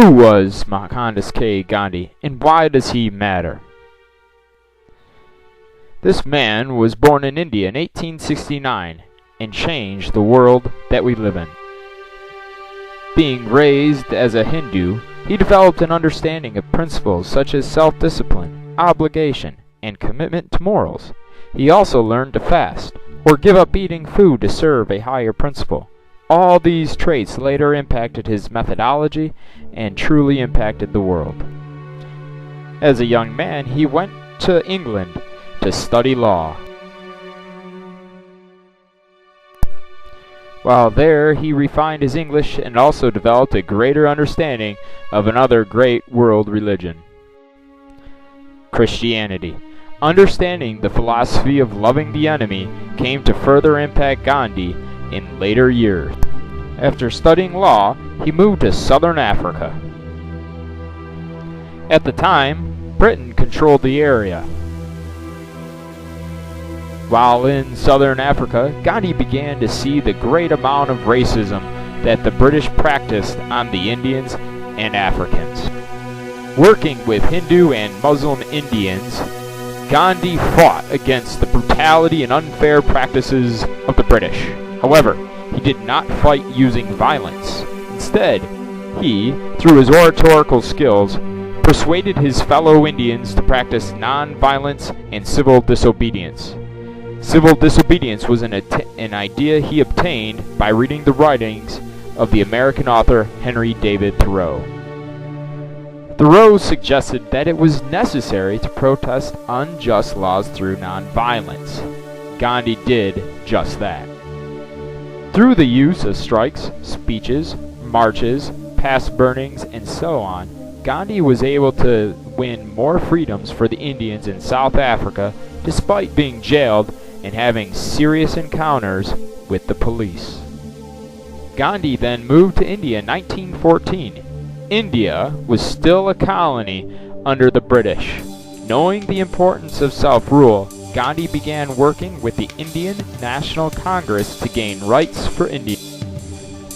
Who was Mohandas K. Gandhi, and why does he matter? This man was born in India in 1869 and changed the world that we live in. Being raised as a Hindu, he developed an understanding of principles such as self-discipline, obligation, and commitment to morals. He also learned to fast, or give up eating food to serve a higher principle. All these traits later impacted his methodology and truly impacted the world. As a young man, he went to England to study law. While there, he refined his English and also developed a greater understanding of another great world religion, Christianity. Understanding the philosophy of loving the enemy came to further impact Gandhi in later years. After studying law, he moved to southern Africa. At the time, Britain controlled the area. While in southern Africa, Gandhi began to see the great amount of racism that the British practiced on the Indians and Africans. Working with Hindu and Muslim Indians, Gandhi fought against the brutality and unfair practices of the British. However, he did not fight using violence. Instead, he, through his oratorical skills, persuaded his fellow Indians to practice non-violence and civil disobedience. Civil disobedience was an idea he obtained by reading the writings of the American author Henry David Thoreau. Thoreau suggested that it was necessary to protest unjust laws through nonviolence. Gandhi did just that. Through the use of strikes, speeches, marches, pass burnings, and so on, Gandhi was able to win more freedoms for the Indians in South Africa despite being jailed and having serious encounters with the police. Gandhi then moved to India in 1914. India was still a colony under the British. Knowing the importance of self-rule, Gandhi began working with the Indian National Congress to gain rights for Indians.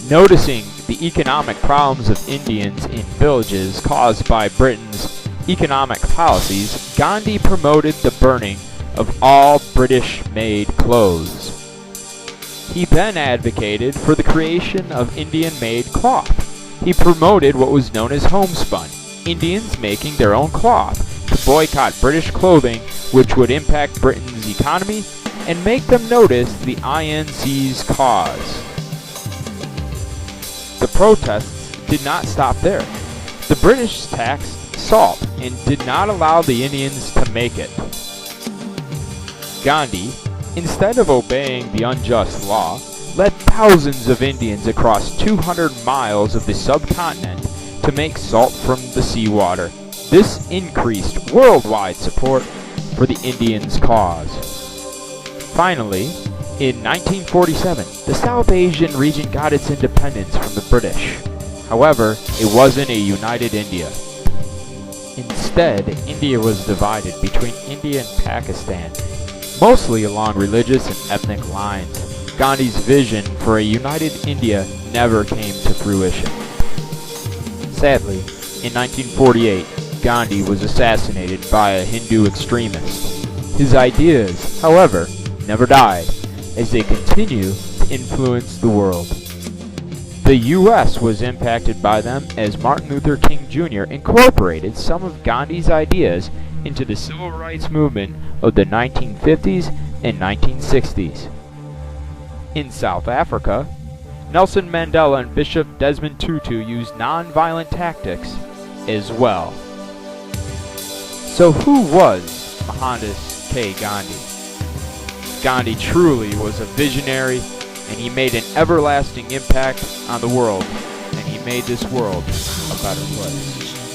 Noticing the economic problems of Indians in villages caused by Britain's economic policies, Gandhi promoted the burning of all British-made clothes. He then advocated for the creation of Indian-made cloth. He promoted what was known as homespun, Indians making their own cloth, to boycott British clothing, which would impact Britain's economy and make them notice the INC's cause. The protests did not stop there. The British taxed salt and did not allow the Indians to make it. Gandhi, instead of obeying the unjust law, led thousands of Indians across 200 miles of the subcontinent to make salt from the seawater. This increased worldwide support for the Indians' cause. Finally, in 1947, the South Asian region got its independence from the British. However, it wasn't a united India. Instead, India was divided between India and Pakistan, mostly along religious and ethnic lines. Gandhi's vision for a united India never came to fruition. Sadly, in 1948, Gandhi was assassinated by a Hindu extremist. His ideas, however, never died, as they continue to influence the world. The U.S. was impacted by them as Martin Luther King Jr. incorporated some of Gandhi's ideas into the civil rights movement of the 1950s and 1960s. In South Africa, Nelson Mandela and Bishop Desmond Tutu used non-violent tactics as well. So who was Mohandas K. Gandhi? Gandhi truly was a visionary, and he made an everlasting impact on the world, and he made this world a better place.